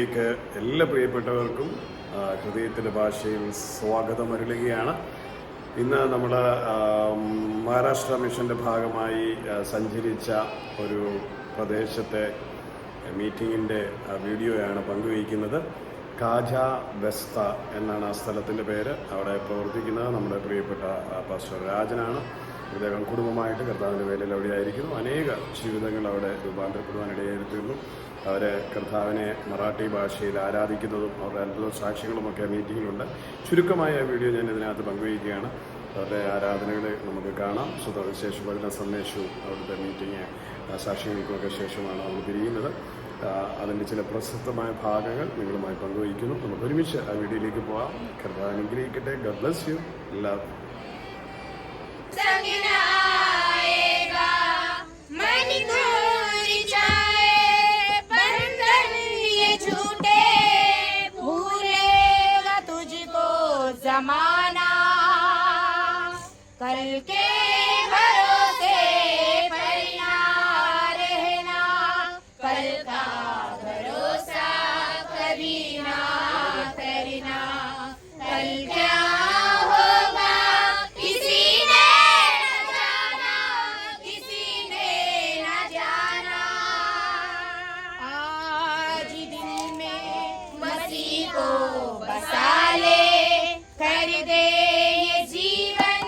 വീഡിയോയിലേക്ക് എല്ലാ പ്രിയപ്പെട്ടവർക്കും ഹൃദയത്തിൻ്റെ ഭാഷയിൽ സ്വാഗതം അരുളുകയാണ്. ഇന്ന് നമ്മൾ മഹാരാഷ്ട്ര മിഷൻ്റെ ഭാഗമായി സഞ്ചരിച്ച ഒരു പ്രദേശത്തെ മീറ്റിങ്ങിൻ്റെ വീഡിയോയാണ് പങ്കുവയ്ക്കുന്നത്. കാജ ബെസ്ത എന്നാണ് ആ സ്ഥലത്തിൻ്റെ പേര്. അവിടെ പ്രവർത്തിക്കുന്നത് നമ്മുടെ പ്രിയപ്പെട്ട പാസ്റ്റർ രാജനാണ്. അദ്ദേഹം കുടുംബമായിട്ട് കർത്താവിൻ്റെ വേലയിൽ അവിടെ ആയിരിക്കുന്നു. അനേക ജീവിതങ്ങൾ അവിടെ രൂപാന്തരപ്പെടുവാനിടയായിരുന്നു. അവർ കർത്താവിനെ മറാഠി ഭാഷയിൽ ആരാധിക്കുന്നതും അവരുടെ അത്ഭുത സാക്ഷികളുമൊക്കെ മീറ്റിങ്ങിലുണ്ട്. ചുരുക്കമായ വീഡിയോ ഞാൻ ഇതിനകത്ത് പങ്കുവയ്ക്കുകയാണ്. അവരുടെ ആരാധനകൾ നമുക്ക് കാണാം. സുവിശേഷ പഠന സന്ദേശവും അവിടുത്തെ മീറ്റിംഗ് സാക്ഷികൾക്കുമൊക്കെ ശേഷമാണ് നമ്മൾ പിരിയുന്നത്. അതിൻ്റെ ചില പ്രസക്തമായ ഭാഗങ്ങൾ നിങ്ങളുമായി പങ്കുവയ്ക്കുന്നു. നമുക്ക് ഒരുമിച്ച് ആ വീഡിയോയിലേക്ക് പോകാം. കർത്താവ് അനുഗ്രഹിക്കട്ടെ. God bless you. എല്ലാവർക്കും जमाना कल के भरोसे पर ना रहना, कल का भरोसा कभी ना करना, कल क्या होगा किसी ने न जाना, किसी ने न जाना। आज दिल में मसीह को बसा ले, कर दे ये जीवन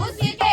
उसके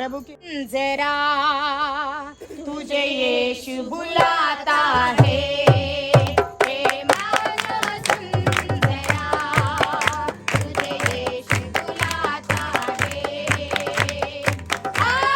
प्रभु की जरा तुझे यीशु बुलाता है हे मानव सुन जरा तुझे यीशु बुलाता है आ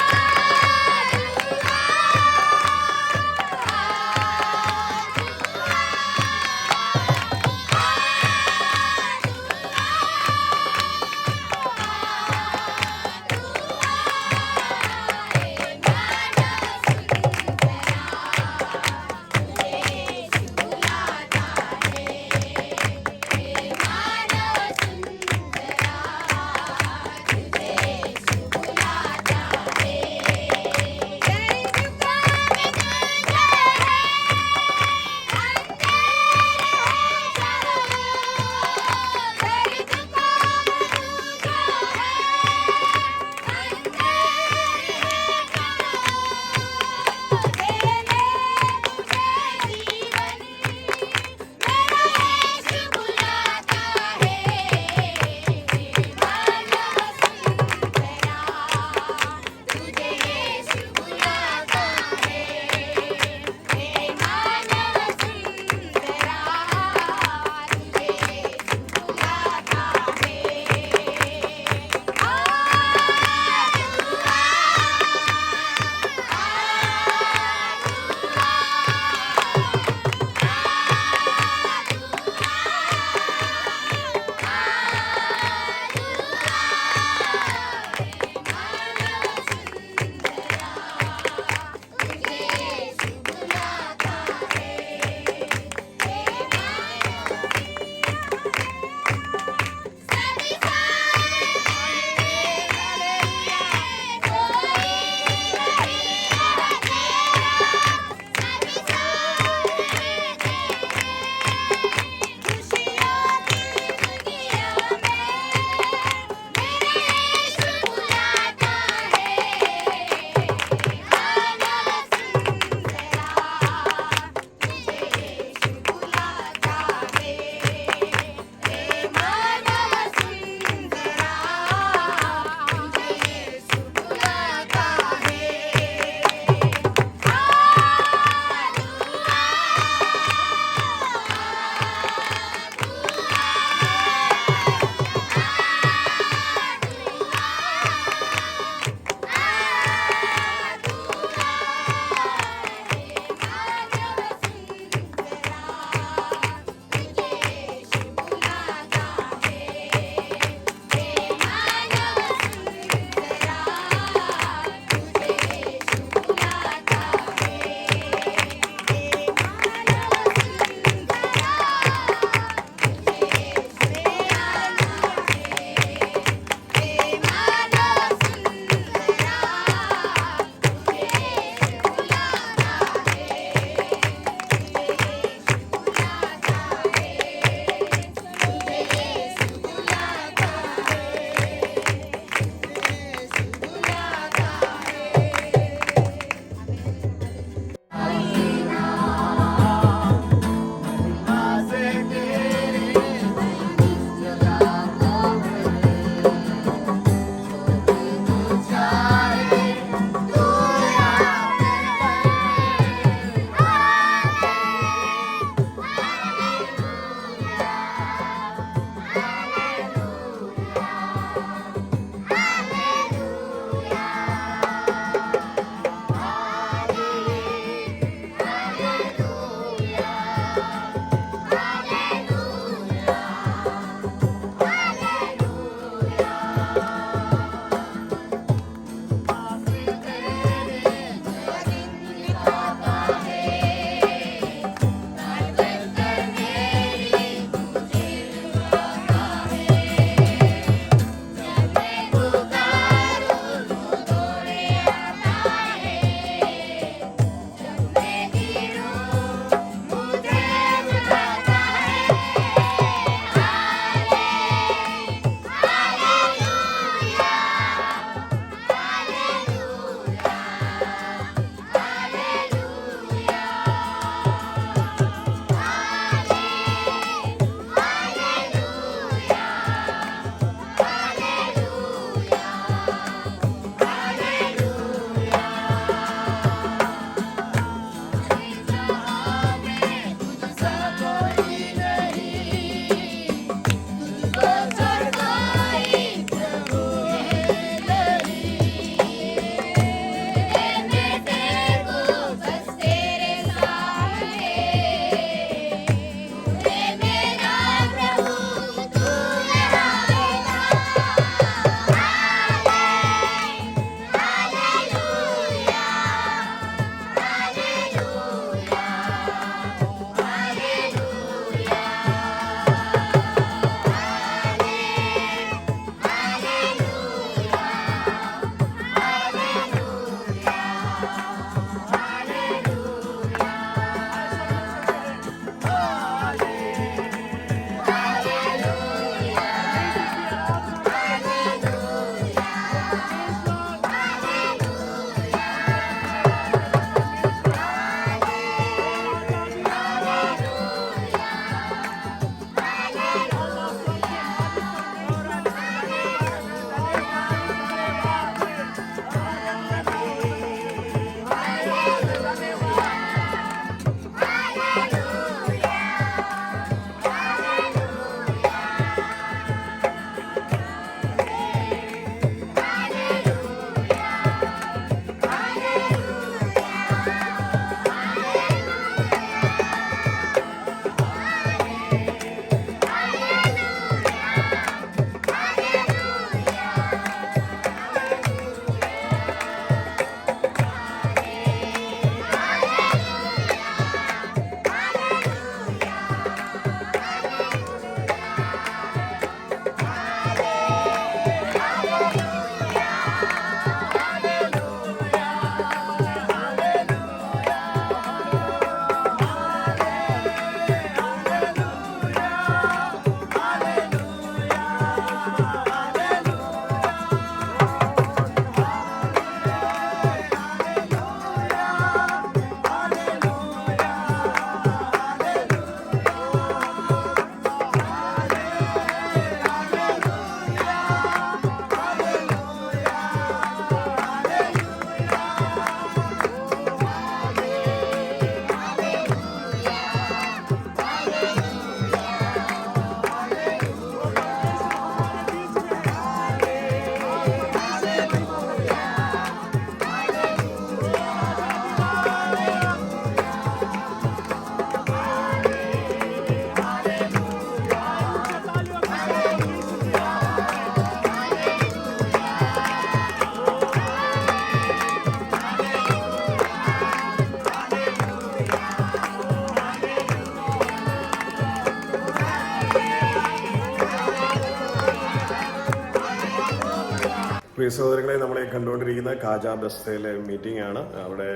പ്രിയ സഹോദരങ്ങളെ, നമ്മളെ കണ്ടുകൊണ്ടിരിക്കുന്ന കാജ ബസ്തയിലെ മീറ്റിംഗ് ആണ്. അവിടെ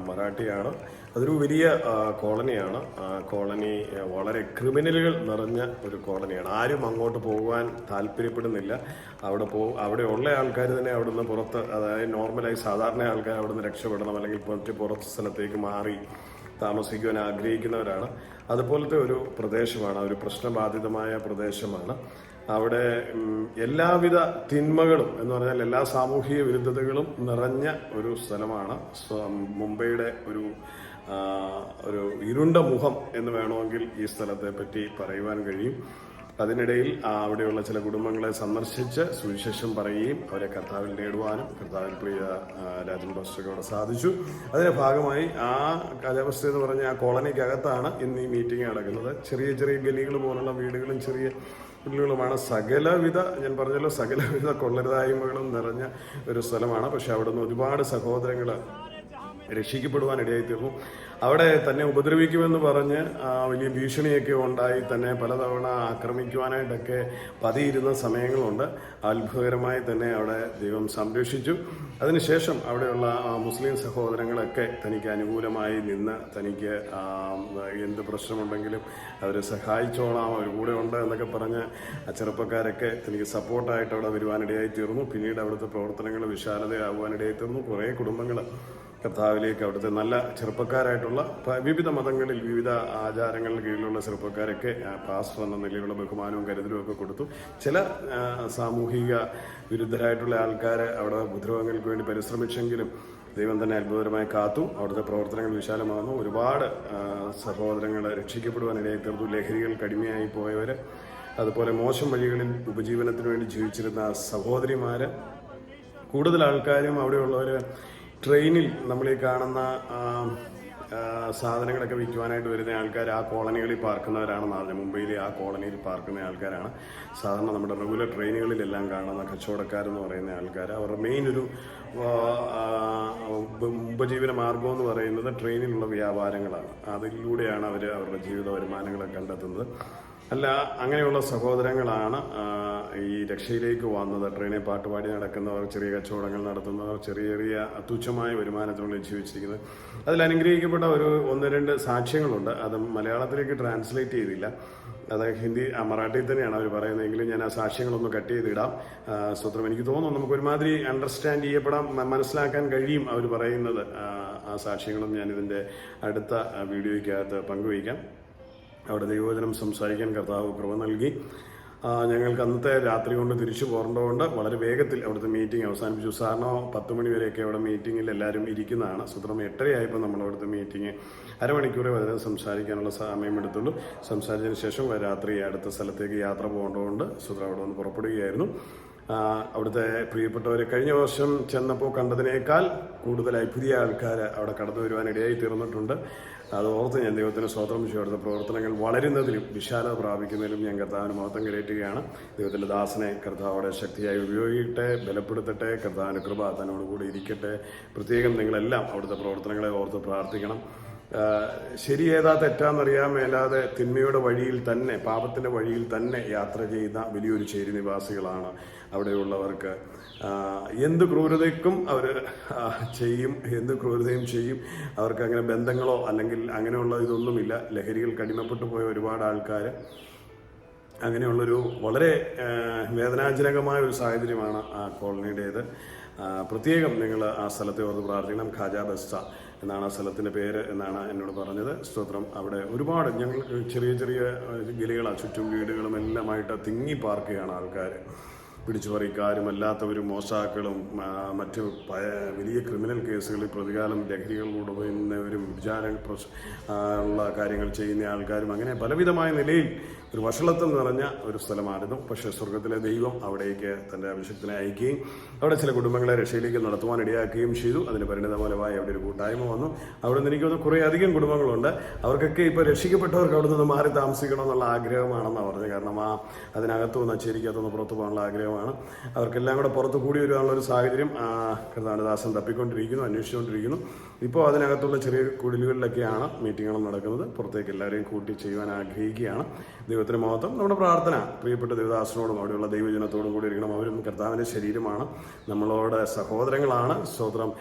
മറാഠിയാണ്. അതൊരു വലിയ കോളനിയാണ്. കോളനി വളരെ ക്രിമിനലുകൾ നിറഞ്ഞ ഒരു കോളനിയാണ്. ആരും അങ്ങോട്ട് പോകുവാൻ താല്പര്യപ്പെടുന്നില്ല. അവിടെ ഉള്ള ആൾക്കാർ തന്നെ അവിടുന്ന് പുറത്ത്, അതായത് നോർമലായി സാധാരണ ആൾക്കാർ അവിടുന്ന് രക്ഷപ്പെടണം, അല്ലെങ്കിൽ പുറത്ത് സ്ഥലത്തേക്ക് മാറി താമസിക്കുവാൻ ആഗ്രഹിക്കുന്നവരാണ്. അതുപോലത്തെ ഒരു പ്രദേശമാണ്, ഒരു പ്രശ്നബാധിതമായ പ്രദേശമാണ്. അവിടെ എല്ലാവിധ തിന്മകളും എന്ന് പറഞ്ഞാൽ എല്ലാ സാമൂഹിക വിരുദ്ധതകളും നിറഞ്ഞ ഒരു സ്ഥലമാണ്. മുംബൈയുടെ ഒരു ഇരുണ്ട മുഖം എന്ന് വേണമെങ്കിൽ ഈ സ്ഥലത്തെ പറ്റി പറയുവാൻ കഴിയും. അതിനിടയിൽ അവിടെയുള്ള ചില കുടുംബങ്ങളെ സന്ദർശിച്ച് സുവിശേഷം പറയുകയും അവരെ കർത്താവിൽ നേടുവാനും കർത്താവിൽ പ്രിയ രാജൻ പാസ്റ്റർക്ക് സാധിച്ചു. അതിന്റെ ഭാഗമായി ആ കാലാവസ്ഥ എന്ന് പറഞ്ഞ ആ കോളനിക്കകത്താണ് ഇന്ന് ഈ മീറ്റിംഗ് നടക്കുന്നത്. ചെറിയ ചെറിയ ഗലികൾ പോലുള്ള വീടുകളും ചെറിയ വീടുകളുമാണ്. ഞാൻ പറഞ്ഞല്ലോ, സകലവിധ കൊള്ളരുതായ്മകളും നിറഞ്ഞ ഒരു സ്ഥലമാണ്. പക്ഷെ അവിടുന്ന് ഒരുപാട് സഹോദരങ്ങൾ രക്ഷിക്കപ്പെടുവാൻ ഇടയായിത്തീർന്നു. അവിടെ തന്നെ ഉപദ്രവിക്കുമെന്ന് പറഞ്ഞ് വലിയ ഭീഷണിയൊക്കെ ഉണ്ടായി തന്നെ പലതവണ ആക്രമിക്കുവാനായിട്ടൊക്കെ പതിയിരുന്ന സമയങ്ങളുണ്ട്. അത്ഭുതകരമായി തന്നെ അവിടെ ദൈവം സംരക്ഷിച്ചു. അതിനുശേഷം അവിടെയുള്ള മുസ്ലിം സഹോദരങ്ങളൊക്കെ തനിക്ക് അനുകൂലമായി നിന്ന് തനിക്ക് എന്ത് പ്രശ്നമുണ്ടെങ്കിലും അവർ സഹായിച്ചോളാം, അവർ കൂടെ ഉണ്ട് എന്നൊക്കെ പറഞ്ഞ് ചെറുപ്പക്കാരൊക്കെ തനിക്ക് സപ്പോർട്ടായിട്ട് അവിടെ വരുവാനിടയായി തീർന്നു. പിന്നീട് അവിടുത്തെ പ്രവർത്തനങ്ങൾ വിശാലതയാകുവാനിടയായി തീർന്നു. കുറേ കുടുംബങ്ങൾ കർത്താവിലേക്ക്, അവിടുത്തെ നല്ല ചെറുപ്പക്കാരായിട്ടുള്ള വിവിധ മതങ്ങളിൽ വിവിധ ആചാരങ്ങളിൽ കീഴിലുള്ള ചെറുപ്പക്കാരൊക്കെ പാസ്റ്റർ എന്ന നിലയിലുള്ള ബഹുമാനവും കരുതലും ഒക്കെ കൊടുത്തു. ചില സാമൂഹിക വിരുദ്ധരായിട്ടുള്ള ആൾക്കാർ അവിടെ ഉപദ്രവങ്ങൾക്ക് വേണ്ടി പരിശ്രമിച്ചെങ്കിലും ദൈവം തന്നെ അത്ഭുതകരമായി കാത്തു. അവിടുത്തെ പ്രവർത്തനങ്ങൾ വിശാലമാകുന്നു. ഒരുപാട് സഹോദരങ്ങൾ രക്ഷിക്കപ്പെടുവാനിടയായി തീർന്നു. ലഹരികൾക്ക് അടിമയായി പോയവർ, അതുപോലെ മോശം വഴികളിൽ ഉപജീവനത്തിന് വേണ്ടി ജീവിച്ചിരുന്ന സഹോദരിമാർ, കൂടുതൽ ആൾക്കാരും അവിടെയുള്ളവർ ട്രെയിനിൽ നമ്മൾ ഈ കാണുന്ന സാധനങ്ങളൊക്കെ വിൽക്കുവാനായിട്ട് വരുന്ന ആൾക്കാർ ആ കോളനികളിൽ പാർക്കുന്നവരാണെന്ന് അറിഞ്ഞു. മുംബൈയിലെ ആ കോളനിയിൽ പാർക്കുന്ന ആൾക്കാരാണ്. സാധാരണ നമ്മുടെ റെഗുലർ ട്രെയിനുകളിലെല്ലാം കാണുന്ന കച്ചവടക്കാരെന്ന് പറയുന്ന ആൾക്കാർ. അവരുടെ മെയിൻ ഒരു ഉപജീവന മാർഗം എന്ന് പറയുന്നത് ട്രെയിനിലുള്ള വ്യാപാരങ്ങളാണ്. അതിലൂടെയാണ് അവർ അവരുടെ ജീവിത വരുമാനങ്ങളെ കണ്ടെത്തുന്നത്. അല്ല, അങ്ങനെയുള്ള സഹോദരങ്ങളാണ് ഈ രക്ഷയിലേക്ക് വന്നത്. ട്രെയിനിൽ പാട്ടുപാടി നടക്കുന്നവർ, ചെറിയ കച്ചവടങ്ങൾ നടത്തുന്നവർ, ചെറിയ ചെറിയ തുച്ഛമായ വരുമാനത്തിനുള്ളിൽ ജീവിച്ചിരിക്കുന്നത്. അതിൽ അനുഗ്രഹിക്കപ്പെട്ട ഒന്ന് രണ്ട് സാക്ഷ്യങ്ങളുണ്ട്. അത് മലയാളത്തിലേക്ക് ട്രാൻസ്ലേറ്റ് ചെയ്തില്ല. അത് മറാഠിയിൽ തന്നെയാണ് അവർ പറയുന്നതെങ്കിലും ഞാൻ ആ സാക്ഷ്യങ്ങളൊന്ന് കട്ട് ചെയ്തിടാം. സ്വത്രം എനിക്ക് തോന്നുന്നു നമുക്ക് ഒരുമാതിരി അണ്ടർസ്റ്റാൻഡ് ചെയ്യപ്പെടാം, മനസ്സിലാക്കാൻ കഴിയും അവർ പറയുന്നത്. ആ സാക്ഷ്യങ്ങളും ഞാനിതിൻ്റെ അടുത്ത വീഡിയോയ്ക്കകത്ത് പങ്കുവയ്ക്കാം. അവിടെ ദൈവവചനം സംസാരിക്കാൻ കർത്താവ് കൃപ നൽകി. ഞങ്ങൾക്ക് അന്നത്തെ രാത്രി കൊണ്ട് തിരിച്ചു പോരേണ്ടതുകൊണ്ട് വളരെ വേഗത്തിൽ അവിടുത്തെ മീറ്റിംഗ് അവസാനിപ്പിച്ചു. സാധാരണ 10 മണി വരെയൊക്കെ അവിടെ മീറ്റിങ്ങിൽ എല്ലാവരും ഇരിക്കുന്നതാണ്. സുദ്രം 8:30 നമ്മൾ അവിടുത്തെ മീറ്റിംഗ് അരമണിക്കൂറേ വരെ സംസാരിക്കാനുള്ള സമയമെടുത്തുള്ളൂ. സംസാരിച്ചതിന് ശേഷം രാത്രി അടുത്ത സ്ഥലത്തേക്ക് യാത്ര പോകേണ്ടതുകൊണ്ട് സുദ്രം അവിടെ നിന്ന് പുറപ്പെടുകയായിരുന്നു. അവിടുത്തെ പ്രിയപ്പെട്ടവരെ കഴിഞ്ഞ വർഷം ചെന്നപ്പോൾ കണ്ടതിനേക്കാൾ കൂടുതലായി പുതിയ ആൾക്കാർ അവിടെ കടന്നു വരുവാൻ ഇടയായി തീർന്നിട്ടുണ്ട്. അത് ഓർത്ത് ഞാൻ ദൈവത്തിന് സ്തോത്രം ചെയ്യും. അവിടുത്തെ പ്രവർത്തനങ്ങൾ വളരുന്നതിലും വിശാലത പ്രാപിക്കുന്നതിലും ഞാൻ കർത്താവിന് മഹത്വം കരയറ്റുകയാണ്. ദൈവത്തിൻ്റെ ദാസനെ കർത്താവോടെ ശക്തിയായി ഉപയോഗിക്കട്ടെ, ബലപ്പെടുത്തട്ടെ. കർത്താവിൻ്റെ കൃപ തന്നോടുകൂടി ഇരിക്കട്ടെ. പ്രത്യേകം നിങ്ങളെല്ലാം അവിടുത്തെ പ്രവർത്തനങ്ങളെ ഓർത്ത് പ്രാർത്ഥിക്കണം. ശരി ഏതാ തെറ്റാന്നറിയാൻ മേലാതെ തിന്മയുടെ വഴിയിൽ തന്നെ, പാപത്തിൻ്റെ വഴിയിൽ തന്നെ യാത്ര ചെയ്യുന്ന വലിയൊരു ചേരി നിവാസികളാണ് അവിടെയുള്ളവർക്ക്. എന്ത് ക്രൂരതയ്ക്കും അവർ ചെയ്യും, എന്ത് ക്രൂരതയും ചെയ്യും. അവർക്ക് അങ്ങനെ ബന്ധങ്ങളോ അല്ലെങ്കിൽ അങ്ങനെയുള്ള ഇതൊന്നുമില്ല. ലഹരികൾക്ക് അടിമപ്പെട്ടു പോയ ഒരുപാട് ആൾക്കാർ, അങ്ങനെയുള്ളൊരു വളരെ വേദനാജനകമായ ഒരു സാഹചര്യമാണ് ആ കോളനിയുടേത്. പ്രത്യേകം നിങ്ങൾ ആ സ്ഥലത്തെ ഓർത്ത് പ്രാർത്ഥിക്കണം. ഖാജ ബസ്ത എന്നാണ് ആ സ്ഥലത്തിൻ്റെ പേര് എന്നാണ് എന്നോട് പറഞ്ഞത്. സ്തോത്രം. അവിടെ ഒരുപാട് ഞങ്ങൾ ചെറിയ ചെറിയ ഗലികളാണ്, ചുറ്റും വീടുകളും എല്ലാമായിട്ട് തിങ്ങി പാർക്കുകയാണ് ആൾക്കാർ. പിടിച്ചുപറിക്കാരും അല്ലാത്തവരും മോഷ്ടാക്കളും മറ്റ് വലിയ ക്രിമിനൽ കേസുകളിൽ പ്രതികാലം ലഹരികൾ കൊണ്ടുപോകുന്നവരും വിചാരം ഉള്ള കാര്യങ്ങൾ ചെയ്യുന്ന ആൾക്കാരും, അങ്ങനെ പലവിധമായ നിലയിൽ ഒരു വഷളത്വം നിറഞ്ഞ ഒരു സ്ഥലമായിരുന്നു. പക്ഷേ സ്വർഗത്തിലെ ദൈവം അവിടേക്ക് തൻ്റെ അഭിഷക്തനെ അയക്കുകയും അവിടെ ചില കുടുംബങ്ങളെ രക്ഷയിലേക്ക് നടത്തുവാൻ ഇടയാക്കുകയും ചെയ്തു. അതിന് പരിണിതഫലമായി അവിടെ ഒരു കൂട്ടായ്മ വന്നു. അവിടെ നിന്ന് എനിക്ക് തോന്നുന്നു കുറേ അധികം കുടുംബങ്ങളുണ്ട്. അവർക്കൊക്കെ ഇപ്പോൾ രക്ഷിക്കപ്പെട്ടവർക്ക് അവിടെ നിന്ന് മാറി താമസിക്കണം എന്നുള്ള ആഗ്രഹമാണെന്നാണ് പറഞ്ഞത്. കാരണം അതിനകത്തുനിന്ന് ചേരിക്കകത്തുനിന്ന് പുറത്തു പോകാനുള്ള ആഗ്രഹമാണ്. അവർക്കെല്ലാം കൂടെ പുറത്ത് കൂടി വരാനുള്ള ഒരു സാഹചര്യം കർത്താവിന്റെ ദാസൻ തപ്പിക്കൊണ്ടിരിക്കുന്നു, അന്വേഷിച്ചുകൊണ്ടിരിക്കുന്നു. ഇപ്പോൾ അതിനകത്തുള്ള ചെറിയ കുടിലുകളിലൊക്കെയാണ് മീറ്റിങ്ങുകൾ നടക്കുന്നത്. പുറത്തേക്ക് എല്ലാവരെയും കൂട്ടി ചെയ്യുവാൻ ആഗ്രഹിക്കുകയാണ്. ദൈവത്തിന് മഹത്വം. നമ്മുടെ പ്രാർത്ഥന പ്രിയപ്പെട്ട ദേവദാസനോടും അവിടെയുള്ള ദൈവജനത്തോടും കൂടി ഇരിക്കണം. അവരും കർത്താവിൻ്റെ ശരീരമാണ്, നമ്മളോട് സഹോദരങ്ങളാണ്. സ്തോത്രം.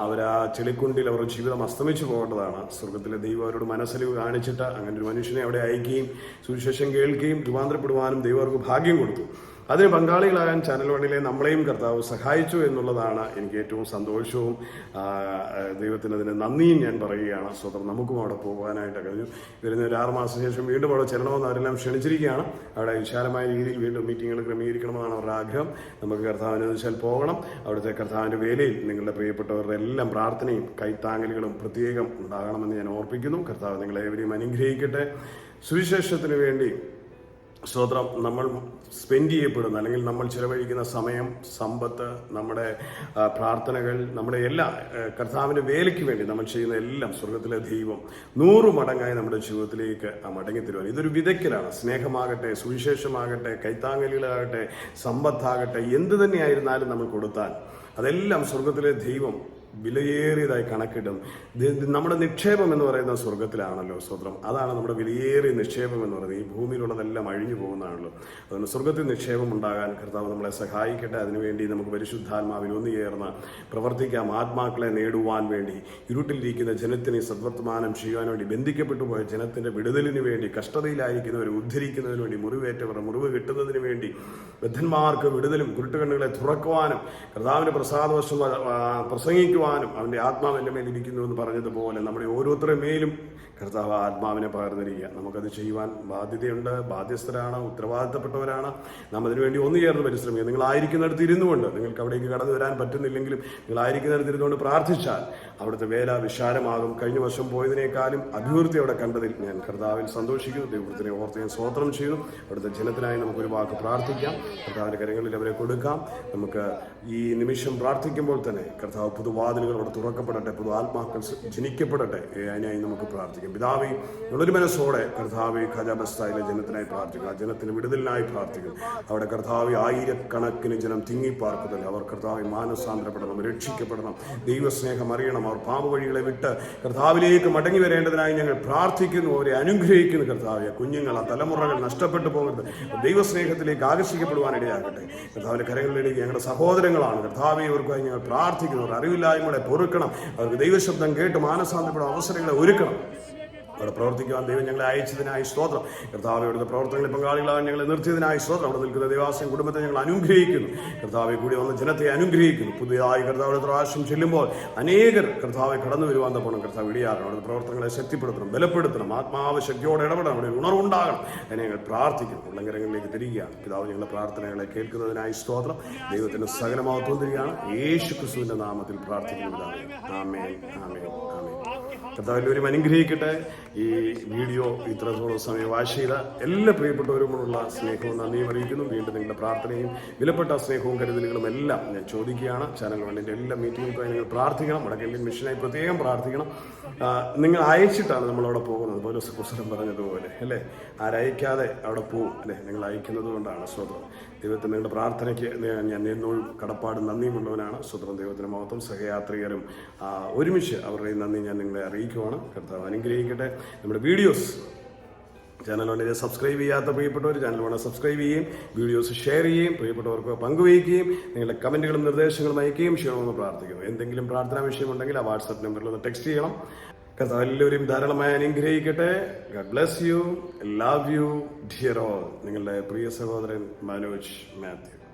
അവർ ആ ചെളിക്കുണ്ടിൽ അവരുടെ ജീവിതം അസ്തമിച്ചു പോകേണ്ടതാണ്. സ്വർഗത്തിലെ ദൈവം അവരോട് മനസ്സലിവ് കാണിച്ചിട്ട് അങ്ങനെ ഒരു മനുഷ്യനെ അവിടെ അയക്കുകയും സുവിശേഷം കേൾക്കുകയും രൂപാന്തരപ്പെടുവാനും ദൈവം അവർക്ക് ഭാഗ്യം കൊടുത്തു. അതിന് പങ്കാളികളാകാൻ ചാനൽ വണ്ണിലെ നമ്മളെയും കർത്താവ് സഹായിച്ചു എന്നുള്ളതാണ് എനിക്ക് ഏറ്റവും സന്തോഷവും ദൈവത്തിന് അതിന് നന്ദിയും ഞാൻ പറയുകയാണ്. സ്വതന്ത്രം നമുക്കും അവിടെ പോകാനായിട്ട് കഴിഞ്ഞു. വരുന്ന ഒരു 6 മാസത്തിന് ശേഷം വീണ്ടും അവിടെ ചെല്ലണമെന്ന് അവരെല്ലാം ക്ഷണിച്ചിരിക്കുകയാണ്. അവിടെ വിശാലമായ രീതിയിൽ വീണ്ടും മീറ്റിങ്ങുകൾ ക്രമീകരിക്കണമെന്നാണ് അവരുടെ ആഗ്രഹം. നമുക്ക് കർത്താവിനെ വെച്ചാൽ പോകണം. അവിടുത്തെ കർത്താവിൻ്റെ വേലയിൽ നിങ്ങളുടെ പ്രിയപ്പെട്ടവരുടെ എല്ലാം പ്രാർത്ഥനയും കൈത്താങ്ങലുകളും പ്രത്യേകം ഉണ്ടാകണമെന്ന് ഞാൻ ഓർപ്പിക്കുന്നു. കർത്താവ് നിങ്ങളെവരെയും അനുഗ്രഹിക്കട്ടെ. സുവിശേഷത്തിന് വേണ്ടി സ്തോത്രം. നമ്മൾ സ്പെൻഡ് ചെയ്യപ്പെടുന്ന അല്ലെങ്കിൽ നമ്മൾ ചിലവഴിക്കുന്ന സമയം, സമ്പത്ത്, നമ്മുടെ പ്രാർത്ഥനകൾ, നമ്മുടെ എല്ലാ കർത്താവിൻ്റെ വേലയ്ക്ക് വേണ്ടി നമ്മൾ ചെയ്യുന്ന എല്ലാം സ്വർഗത്തിലെ ദൈവം 100 മടങ്ങായി നമ്മുടെ ജീവിതത്തിലേക്ക് മടങ്ങിത്തരുവാൻ ഇതൊരു വിതയ്ക്കലാണ്. സ്നേഹമാകട്ടെ, സുവിശേഷമാകട്ടെ, കൈത്താങ്ങലുകളാകട്ടെ, സമ്പത്താകട്ടെ, എന്ത് തന്നെയായിരുന്നാലും നമ്മൾ കൊടുത്താൽ അതെല്ലാം സ്വർഗത്തിലെ ദൈവം വിലയേറിയതായി കണക്കിടും. നമ്മുടെ നിക്ഷേപം എന്ന് പറയുന്ന സ്വർഗത്തിലാണല്ലോ. സ്തോത്രം. അതാണ് നമ്മുടെ വിലയേറിയ നിക്ഷേപം എന്ന് പറയുന്നത്. ഈ ഭൂമിയിലുള്ളതെല്ലാം അഴിഞ്ഞു പോകുന്നതാണല്ലോ. അതുകൊണ്ട് സ്വർഗത്തിൽ നിക്ഷേപം ഉണ്ടാകാൻ കർത്താവ് നമ്മളെ സഹായിക്കട്ടെ. അതിനുവേണ്ടി നമുക്ക് പരിശുദ്ധാത്മാവിൽ ഒന്നുചേർന്ന് പ്രവർത്തിക്കാം. ആത്മാക്കളെ നേടുവാൻ വേണ്ടി, ഇരുട്ടിലിരിക്കുന്ന ജനത്തിനെ സദ്വർത്തമാനം ചെയ്യുവാൻ വേണ്ടി, ബന്ധിക്കപ്പെട്ടു പോയ ജനത്തിന്റെ വിടുതലിന് വേണ്ടി, കഷ്ടതയിലായിരിക്കുന്നവരെ ഉദ്ധരിക്കുന്നതിന് വേണ്ടി, മുറിവേറ്റവർ മുറിവ് കിട്ടുന്നതിന് വേണ്ടി, ബദ്ധന്മാർക്ക് വിടുതലും കുരുട്ടുകണ്ണുകളെ തുറക്കുവാനും, കർത്താവിന്റെ പ്രസാദവശം പ്രസംഗിക്കുവാനും അവന്റെ ആത്മാവ് എൻ്റെ മേലിരിക്കുന്നു എന്ന് പറഞ്ഞതുപോലെ നമ്മുടെ ഓരോരുത്തരുടെ മേലും കർത്താവ് ആത്മാവിനെ പകർന്നിരിക്കുക. നമുക്കത് ചെയ്യുവാൻ ബാധ്യതയുണ്ട്, ബാധ്യസ്ഥരാണ്, ഉത്തരവാദിത്തപ്പെട്ടവരാണ്. നാം അതിനുവേണ്ടി ഒന്നുചേർന്ന് പരിശ്രമിക്കുക. നിങ്ങളായിരിക്കുന്നിടത്ത് ഇരുന്നുകൊണ്ട്, നിങ്ങൾക്ക് അവിടേക്ക് കടന്നു വരാൻ പറ്റുന്നില്ലെങ്കിലും നിങ്ങളായിരിക്കുന്നിടത്ത് ഇരുന്നുകൊണ്ട് പ്രാർത്ഥിച്ചാൽ അവിടുത്തെ വേല വിശാലമാകും. കഴിഞ്ഞ വർഷം പോയതിനേക്കാളും അഭിവൃദ്ധി അവിടെ കണ്ടതിൽ ഞാൻ കർത്താവിൽ സന്തോഷിക്കുന്നു. ദൈവത്തിനെ ഓർത്ത് ഞാൻ സ്തോത്രം ചെയ്യുന്നു. അവിടുത്തെ ജനത്തിനായി നമുക്കൊരു വാക്ക് പ്രാർത്ഥിക്കാം. കർത്താവിൻ്റെ കരങ്ങളിൽ അവരെ കൊടുക്കാം. നമുക്ക് ഈ നിമിഷം പ്രാർത്ഥിക്കുമ്പോൾ തന്നെ കർത്താവ് പുതുവാതിലുകൾ അവിടെ തുറക്കപ്പെടട്ടെ, പുതു ആത്മാക്കൾ ജനിക്കപ്പെടട്ടെ. അതിനായി നമുക്ക് പ്രാർത്ഥിക്കാം. പിതാവേ, നിങ്ങളൊരു മനസ്സോടെ കർത്താവെ ഖജാബസ്തായിലെ ജനത്തിനായി പ്രാർത്ഥിക്കും. ആ ജനത്തിന് വിടുതലിനായി പ്രാർത്ഥിക്കും. അവിടെ കർത്താവെ ആയിരക്കണക്കിന് ജനം തിങ്ങിപ്പാർക്കുന്നില്ല. അവർ കർത്താവെ മാനസാന്തരപ്പെടണം, രക്ഷിക്കപ്പെടണം, ദൈവസ്നേഹം അറിയണം. അവർ പാപവഴികളെ വിട്ട് കർത്താവിലേക്ക് മടങ്ങി വരേണ്ടതിനായി ഞങ്ങൾ പ്രാർത്ഥിക്കുന്നു. അവരെ അനുഗ്രഹിക്കുന്നു. കർത്താവെ, കുഞ്ഞുങ്ങൾ, ആ തലമുറകൾ നഷ്ടപ്പെട്ടു പോകരുത്. ദൈവസ്നേഹത്തിലേക്ക് ആകർഷിക്കപ്പെടുവാൻ ഇടയാകട്ടെ. കർത്താവിന്റെ കരങ്ങളിലേക്ക് ഞങ്ങളുടെ സഹോദരങ്ങളാണ്. കർത്താവെ, ഇവർക്കായി ഞങ്ങൾ പ്രാർത്ഥിക്കുന്നു. അവർ അറിവില്ലായ്മകളെ പൊറുക്കണം. അവർക്ക് ദൈവശബ്ദം കേട്ട് മാനസാന്തരപ്പെടുന്ന അവസരങ്ങളെ ഒരുക്കണം. അവിടെ പ്രവർത്തിക്കുവാൻ ദൈവം ഞങ്ങളെ അയച്ചതിനായി സ്തോത്രം. കർത്താവെ, അവിടുത്തെ പ്രവർത്തനങ്ങളിൽ പങ്കാളികളാകാൻ ഞങ്ങളെ നിർത്തിയതിനായി സ്തോത്രം. അവിടെ നിൽക്കുന്ന ദേവാലയം കുടുംബത്തെ ഞങ്ങൾ അനുഗ്രഹിക്കുന്നു. കർത്താവെ, കൂടി വന്ന ജനത്തെ അനുഗ്രഹിക്കുന്നു. പുതിയതായി കർത്താവിടെ പ്രാവശ്യം ചെല്ലുമ്പോൾ അനേകർ കർത്താവെ കടന്നു വരുവാൻ തപ്പോണം. കർത്താവ് ഇടിയാക്കണം. അവിടുത്തെ പ്രവർത്തനങ്ങളെ ശക്തിപ്പെടുത്തണം, ബലപ്പെടുത്തണം, ആത്മാവ് ശക്തിയോടെ ഇടപെടണം. അവിടെ ഉണർവുണ്ടാകണം. അതിനെ ഞങ്ങൾ പ്രാർത്ഥിക്കുന്നു. ഉള്ളങ്കരങ്ങളിലേക്ക് തിരികെയാണ്. പിതാവ് ഞങ്ങളുടെ പ്രാർത്ഥനകളെ കേൾക്കുന്നതിനായി സ്തോത്രം. ദൈവത്തിന് സകലമാവത്വം തിരികെയാണ്. യേശു ക്രിസ്തുവിന്റെ നാമത്തിൽ പ്രാർത്ഥിക്കുന്നതാണ്. ആമേൻ, ആമേൻ, ആമേൻ. കർത്താവ് എല്ലാവരും അനുഗ്രഹിക്കട്ടെ. ഈ വീഡിയോ ഇത്രത്തോളം സമയം വാച്ച് ചെയ്ത എല്ലാ പ്രിയപ്പെട്ടവരോടുള്ള സ്നേഹവും നന്ദിയും അറിയിക്കുന്നു. വീണ്ടും നിങ്ങളുടെ പ്രാർത്ഥനയും വിലപ്പെട്ട സ്നേഹവും കരുതലുകളും എല്ലാം ഞാൻ ചോദിക്കുകയാണ്. ചാനൽ വണ്ണിൻ്റെ എല്ലാ മീറ്റിങ്ങുകൾക്കായി നിങ്ങൾ പ്രാർത്ഥിക്കണം. വടക്കേ മിഷനായി പ്രത്യേകം പ്രാർത്ഥിക്കണം. നിങ്ങൾ അയച്ചിട്ടാണ് നമ്മളവിടെ പോകുന്നത്. പൗലോസ് പുസ്തകം പറഞ്ഞതുപോലെ അല്ലേ, ആരയക്കാതെ അവിടെ പോകും അല്ലേ. നിങ്ങൾ അയക്കുന്നത് കൊണ്ടാണ്. സ്വതന്ത്രം. ദൈവത്തിന് നിങ്ങളുടെ പ്രാർത്ഥനയ്ക്ക് ഞാൻ എന്നോട് കടപ്പാടും നന്ദിയുമുള്ളവനാണ്. സ്വതന്ത്രം. ദൈവത്തിന് മഹത്വം. സഹയാത്രികരും ഒരുമിച്ച് അവരുടെ നന്ദി ഞാൻ നിങ്ങളെ അറിയിക്കുവാണ്. കർത്താവ് അനുഗ്രഹിക്കട്ടെ. നമ്മുടെ വീഡിയോസ് ചാനൽ വണ്ണിനെ സബ്സ്ക്രൈബ് ചെയ്യാത്ത പ്രിയപ്പെട്ടവർ ചാനൽ വണ്ണം സബ്സ്ക്രൈബ് ചെയ്യുകയും വീഡിയോസ് ഷെയർ ചെയ്യുകയും പ്രിയപ്പെട്ടവർക്ക് പങ്കുവയ്ക്കുകയും നിങ്ങളുടെ കമൻറ്റുകളും നിർദ്ദേശങ്ങളും അയക്കുകയും ചെയ്യണമെന്ന് പ്രാർത്ഥിക്കുന്നു. എന്തെങ്കിലും പ്രാർത്ഥനാ വിഷയമുണ്ടെങ്കിൽ ആ വാട്സാപ്പ് നമ്പറിൽ ഒന്ന് ടെക്സ്റ്റ് ചെയ്യണം. കർത്താവ് എല്ലാവരും ധാരാളമായി അനുഗ്രഹിക്കട്ടെ. God bless you. Love you dear all. നിങ്ങളുടെ പ്രിയ സഹോദരൻ മനോജ് മാത്യു.